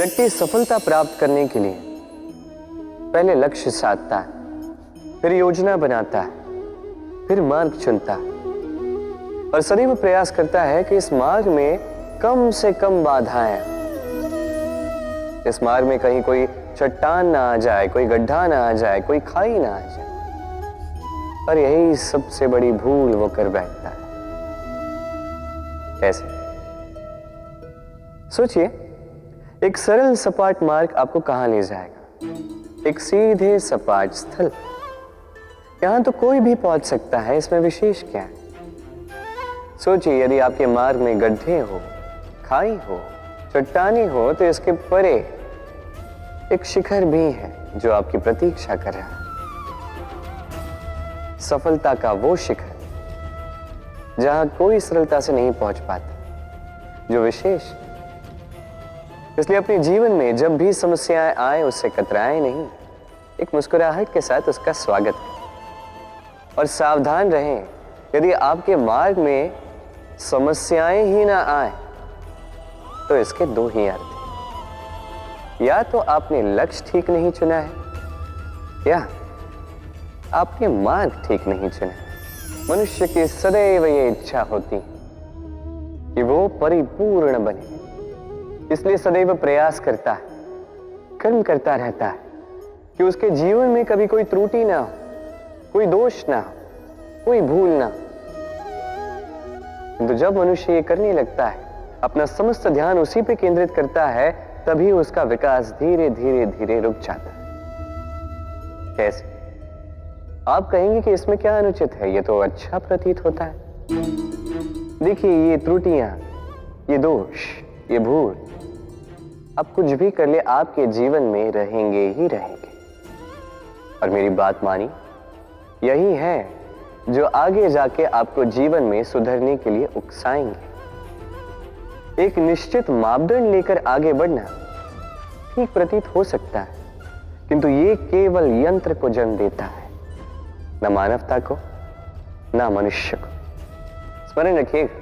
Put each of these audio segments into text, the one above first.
व्यक्ति सफलता प्राप्त करने के लिए पहले लक्ष्य साधता है, फिर योजना बनाता है, फिर मार्ग चुनता है और सदैव प्रयास करता है कि इस मार्ग में कम से कम बाधाएं, इस मार्ग में कहीं कोई चट्टान ना आ जाए, कोई गड्ढा ना आ जाए, कोई खाई ना आ जाए। और यही सबसे बड़ी भूल वो कर बैठता है। कैसे? सोचिए, एक सरल सपाट मार्ग आपको कहां ले जाएगा? एक सीधे सपाट स्थल। यहां तो कोई भी पहुंच सकता है, इसमें विशेष क्या है? सोचिए, यदि आपके मार्ग में गड्ढे हो, खाई हो, चट्टानी हो, तो इसके परे एक शिखर भी है जो आपकी प्रतीक्षा कर रहा है। सफलता का वो शिखर जहां कोई सरलता से नहीं पहुंच पाता, जो विशेष। इसलिए अपने जीवन में जब भी समस्याएं आए उससे कतराएं नहीं, एक मुस्कुराहट के साथ उसका स्वागत करें। और सावधान रहें, यदि आपके मार्ग में समस्याएं ही ना आए तो इसके दो ही अर्थ हैं। या तो आपने लक्ष्य ठीक नहीं चुना है, या आपने मार्ग ठीक नहीं चुना है। मनुष्य की सदैव ये इच्छा होती कि वो परिपूर्ण बने, इसलिए सदैव प्रयास करता है, कर्म करता रहता है कि उसके जीवन में कभी कोई त्रुटि ना हो, कोई दोष ना हो, कोई भूल ना हो। किंतु जब मनुष्य ये करने लगता है, अपना समस्त ध्यान उसी पे केंद्रित करता है, तभी उसका विकास धीरे धीरे धीरे रुक जाता है। कैसे? आप कहेंगे कि इसमें क्या अनुचित है, ये तो अच्छा प्रतीत होता है। देखिए, ये त्रुटियां, ये दोष, ये भूल, अब कुछ भी कर ले आपके जीवन में रहेंगे ही रहेंगे। और मेरी बात मानी, यही है जो आगे जाके आपको जीवन में सुधरने के लिए उकसाएंगे। एक निश्चित मापदंड लेकर आगे बढ़ना ठीक प्रतीत हो सकता है, किंतु ये केवल यंत्र को जन्म देता है, न मानवता को, न मनुष्य को। स्मरण रखिएगा,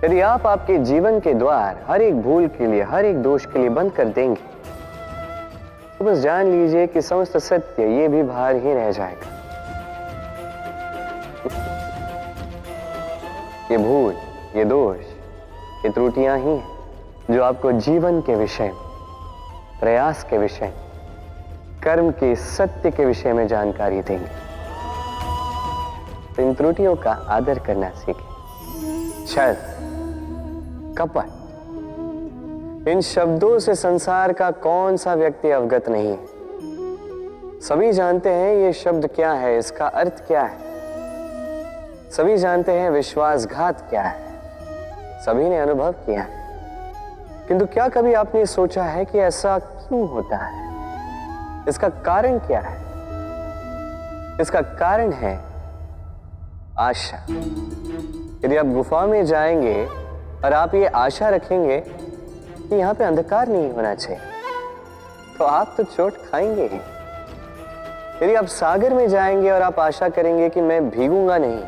यदि आप आपके जीवन के द्वार हर एक भूल के लिए, हर एक दोष के लिए बंद कर देंगे, तो बस जान लीजिए कि समस्त सत्य ये भी बाहर ही रह जाएगा। ये भूल, ये दोष, ये त्रुटियां ही हैं जो आपको जीवन के विषय, प्रयास के विषय, कर्म के सत्य के विषय में जानकारी देंगे। तो इन त्रुटियों का आदर करना सीखें। छल, कपट, इन शब्दों से संसार का कौन सा व्यक्ति अवगत नहीं है? सभी जानते हैं ये शब्द क्या है, इसका अर्थ क्या है। सभी जानते हैं विश्वासघात क्या है, सभी ने अनुभव किया है। किंतु क्या कभी आपने सोचा है कि ऐसा क्यों होता है? इसका कारण क्या है? इसका कारण है आशा। यदि आप गुफा में जाएंगे और आप ये आशा रखेंगे कि यहां पे अंधकार नहीं होना चाहिए, तो आप तो चोट खाएंगे ही। यदि आप सागर में जाएंगे और आप आशा करेंगे कि मैं भीगूंगा नहीं,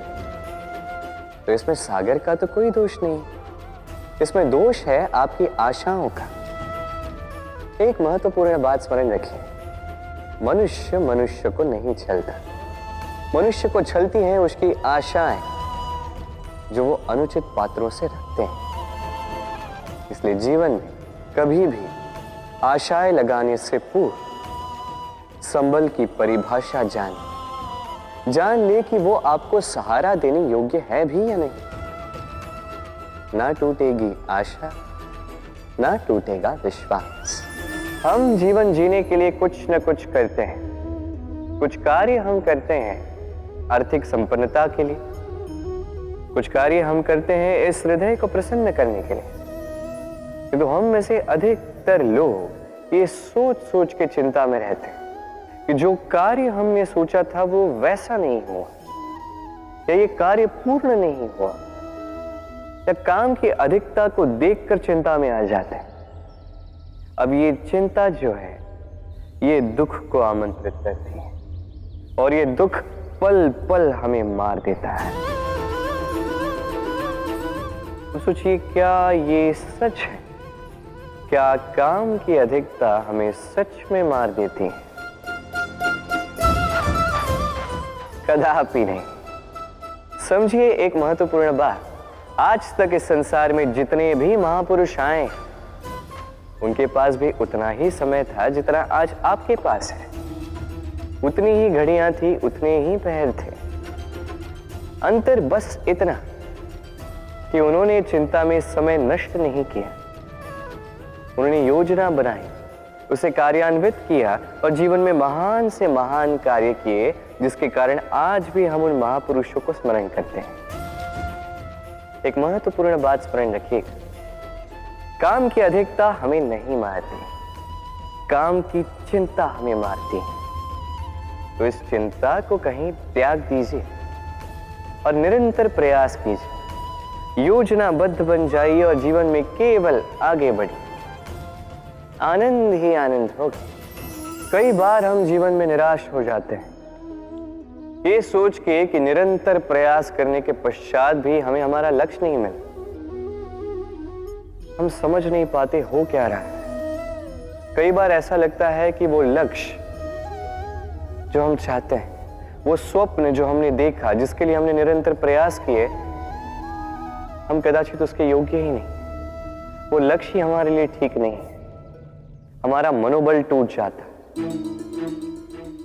तो इसमें सागर का तो कोई दोष नहीं, इसमें दोष है आपकी आशाओं का। एक महत्वपूर्ण बात स्मरण रखिए, मनुष्य मनुष्य को नहीं छलता, मनुष्य को छलती हैं उसकी आशाएं जो वो अनुचित पात्रों से रखते हैं। इसलिए जीवन में कभी भी आशाएं लगाने से पूर्व संबल की परिभाषा जान ले कि वो आपको सहारा देने योग्य है भी या नहीं। ना टूटेगी आशा, ना टूटेगा विश्वास। हम जीवन जीने के लिए कुछ न कुछ करते हैं, कुछ कार्य हम करते हैं आर्थिक संपन्नता के लिए, कुछ कार्य हम करते हैं इस हृदय को प्रसन्न करने के लिए। किंतु हम में से अधिकतर लोग ये सोच सोच के चिंता में रहते हैं कि जो कार्य हमने सोचा था वो वैसा नहीं हुआ, या ये कार्य पूर्ण नहीं हुआ, या काम की अधिकता को देखकर चिंता में आ जाते हैं। अब ये चिंता जो है ये दुख को आमंत्रित करती है, और ये दुख पल पल हमें मार देता है। तो सोचिए, क्या ये सच है क्या काम की अधिकता हमें सच में मार देती है? कदापि नहीं। समझिए एक महत्वपूर्ण बात, आज तक इस संसार में जितने भी महापुरुष आए उनके पास भी उतना ही समय था जितना आज आपके पास है। उतनी ही घड़ियां थी, उतने ही पहर थे। अंतर बस इतना कि उन्होंने चिंता में समय नष्ट नहीं किया, उन्होंने योजना बनाई, उसे कार्यान्वित किया और जीवन में महान से महान कार्य किए, जिसके कारण आज भी हम उन महापुरुषों को स्मरण करते हैं। एक महत्वपूर्ण बात स्मरण रखिएगा, काम की अधिकता हमें नहीं मारती, काम की चिंता हमें मारती है। तो इस चिंता को कहीं त्याग दीजिए और निरंतर प्रयास कीजिए, योजनाबद्ध बन जाइए और जीवन में केवल आगे बढ़िए। आनंद ही आनंद होगा। कई बार हम जीवन में निराश हो जाते हैं, ये सोच के कि निरंतर प्रयास करने के पश्चात भी हमें हमारा लक्ष्य नहीं मिला। हम समझ नहीं पाते हो क्या रहा है। कई बार ऐसा लगता है कि वो लक्ष्य जो हम चाहते हैं, वो स्वप्न जो हमने देखा, जिसके लिए हमने निरंतर प्रयास किए, हम कदाचित उसके योग्य ही नहीं। वो लक्ष्य ही हमारे लिए ठीक नहीं है। हमारा मनोबल टूट जाता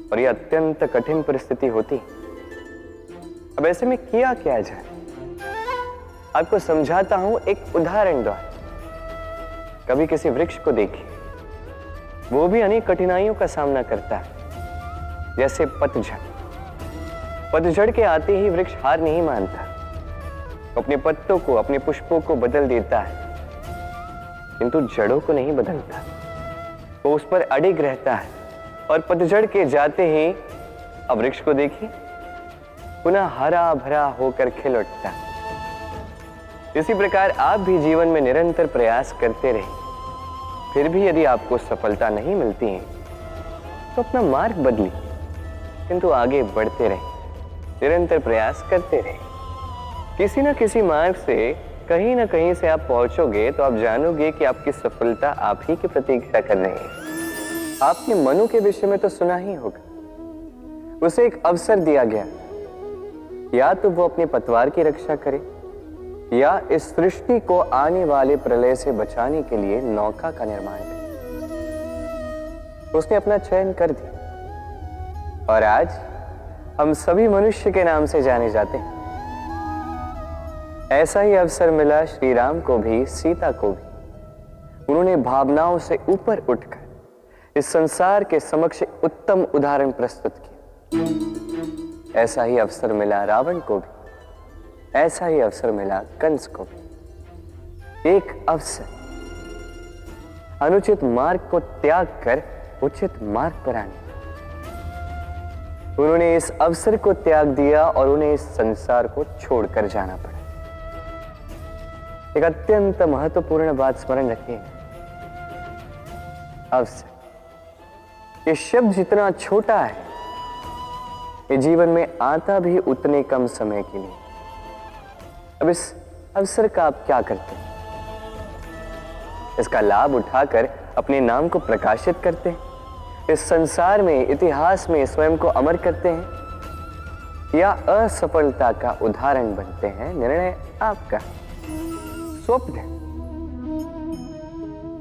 और ये अत्यंत कठिन परिस्थिति होती। अब ऐसे में किया क्या जाए, आपको समझाता हूं एक उदाहरण द्वारा। कभी किसी वृक्ष को देखिए, वो भी अनेक कठिनाइयों का सामना करता है, जैसे पतझड़। पतझड़ के आते ही वृक्ष हार नहीं मानता, अपने पत्तों को, अपने पुष्पों को बदल देता है, किंतु जड़ों को नहीं बदलता। वो उस पर अडिग रहता है और पतझड़ के जाते ही अब वृक्ष को देखिए, पुनः हरा भरा होकर खिल उठता। इसी प्रकार आप भी जीवन में निरंतर प्रयास करते रहिए। फिर भी यदि आपको सफलता नहीं मिलती है तो अपना मार्ग बदलिए, किंतु आगे बढ़ते रहिए, निरंतर प्रयास करते रहिए। किसी न किसी मार्ग से, कहीं ना कहीं से आप पहुंचोगे तो आप जानोगे कि आपकी सफलता आप ही की प्रतीक्षा कर रही है। आपने मनु के विषय में तो सुना ही होगा, उसे एक अवसर दिया गया, या तो वो अपने पतवार की रक्षा करे या इस सृष्टि को आने वाले प्रलय से बचाने के लिए नौका का निर्माण करे। उसने अपना चयन कर दिया और आज हम सभी मनुष्य के नाम से जाने जाते हैं। ऐसा ही अवसर मिला श्री राम को भी, सीता को भी। उन्होंने भावनाओं से ऊपर उठकर इस संसार के समक्ष उत्तम उदाहरण प्रस्तुत किया। ऐसा ही अवसर मिला रावण को भी, ऐसा ही अवसर मिला कंस को भी। एक अवसर, अनुचित मार्ग को त्याग कर उचित मार्ग पर आने। उन्होंने इस अवसर को त्याग दिया और उन्हें इस संसार को छोड़कर जाना पड़ा। एक अत्यंत महत्वपूर्ण बात स्मरण रखिए, अवसर। ये शब्द जितना छोटा है, ये जीवन में आता भी उतने कम समय के लिए। अब इस अवसर का आप क्या करते हैं? इसका लाभ उठाकर अपने नाम को प्रकाशित करते हैं, इस संसार में, इतिहास में स्वयं को अमर करते हैं, या असफलता का उदाहरण बनते हैं? निर्णय आपका। स्वप्न,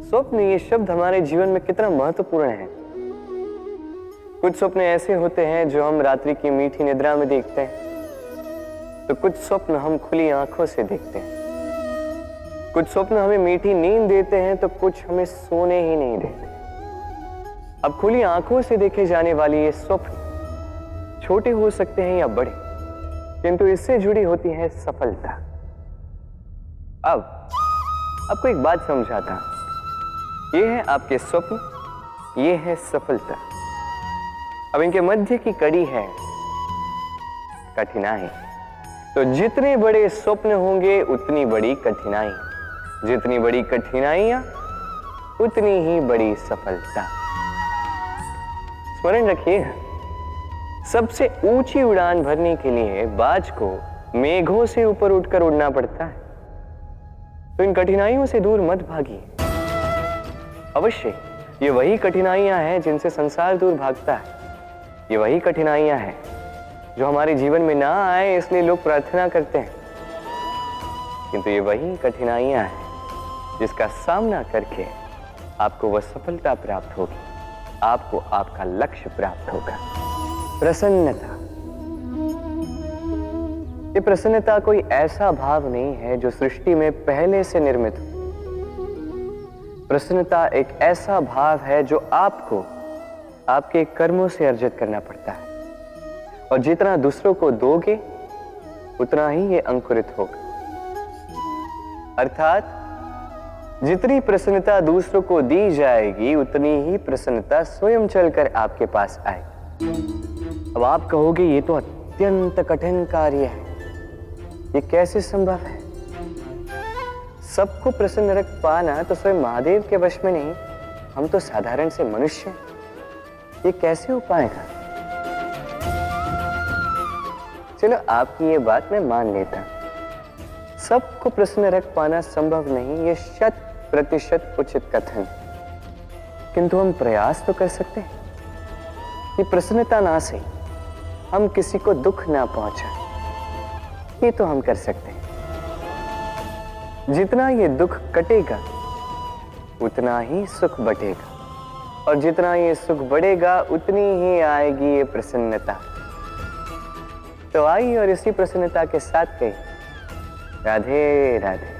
स्वप्न ये शब्द हमारे जीवन में कितना महत्वपूर्ण है। कुछ स्वप्न ऐसे होते हैं जो हम रात्रि की मीठी निद्रा में देखते हैं, तो कुछ स्वप्न हम खुली आंखों से देखते हैं। कुछ स्वप्न हमें मीठी नींद देते हैं तो कुछ हमें सोने ही नहीं देते। अब खुली आंखों से देखे जाने वाली ये स्वप्न छोटे हो सकते हैं या बड़े, किंतु इससे जुड़ी होती है सफलता। अब आपको एक बात समझाता हूं, ये है आपके स्वप्न, ये है सफलता। अब इनके मध्य की कड़ी है कठिनाई। तो जितने बड़े स्वप्न होंगे उतनी बड़ी कठिनाई, जितनी बड़ी कठिनाइयां उतनी ही बड़ी सफलता। स्मरण रखिए, सबसे ऊंची उड़ान भरने के लिए बाज को मेघों से ऊपर उठकर उड़ना पड़ता है। तो इन कठिनाइयों से दूर मत भागिए, अवश्य ये वही कठिनाइयां हैं जिनसे संसार दूर भागता है। ये वही कठिनाइयां हैं जो हमारे जीवन में ना आए इसलिए लोग प्रार्थना करते हैं, किंतु ये वही कठिनाइयां हैं जिसका सामना करके आपको वह सफलता प्राप्त होगी, आपको आपका लक्ष्य प्राप्त होगा। प्रसन्नता। ये प्रसन्नता कोई ऐसा भाव नहीं है जो सृष्टि में पहले से निर्मित हो। प्रसन्नता एक ऐसा भाव है जो आपको आपके कर्मों से अर्जित करना पड़ता है, और जितना दूसरों को दोगे उतना ही ये अंकुरित होगा। अर्थात जितनी प्रसन्नता दूसरों को दी जाएगी उतनी ही प्रसन्नता स्वयं चलकर आपके पास आएगी। अब आप कहोगे ये तो अत्यंत कठिन कार्य है, ये कैसे संभव है? सबको प्रसन्न रख पाना तो स्वयं महादेव के वश में नहीं, हम तो साधारण से मनुष्य हैं, ये कैसे हो पाएगा? चलो आपकी ये बात मैं मान लेता, सबको प्रसन्न रख पाना संभव नहीं, ये 100% उचित कथन, किंतु हम प्रयास तो कर सकते हैं कि प्रसन्नता ना सही, हम किसी को दुख ना पहुंचाएं, ये तो हम कर सकते हैं। जितना ये दुख कटेगा उतना ही सुख बढ़ेगा, और जितना ये सुख बढ़ेगा उतनी ही आएगी ये प्रसन्नता। तो आइए और इसी प्रसन्नता के साथ कहिए राधे राधे।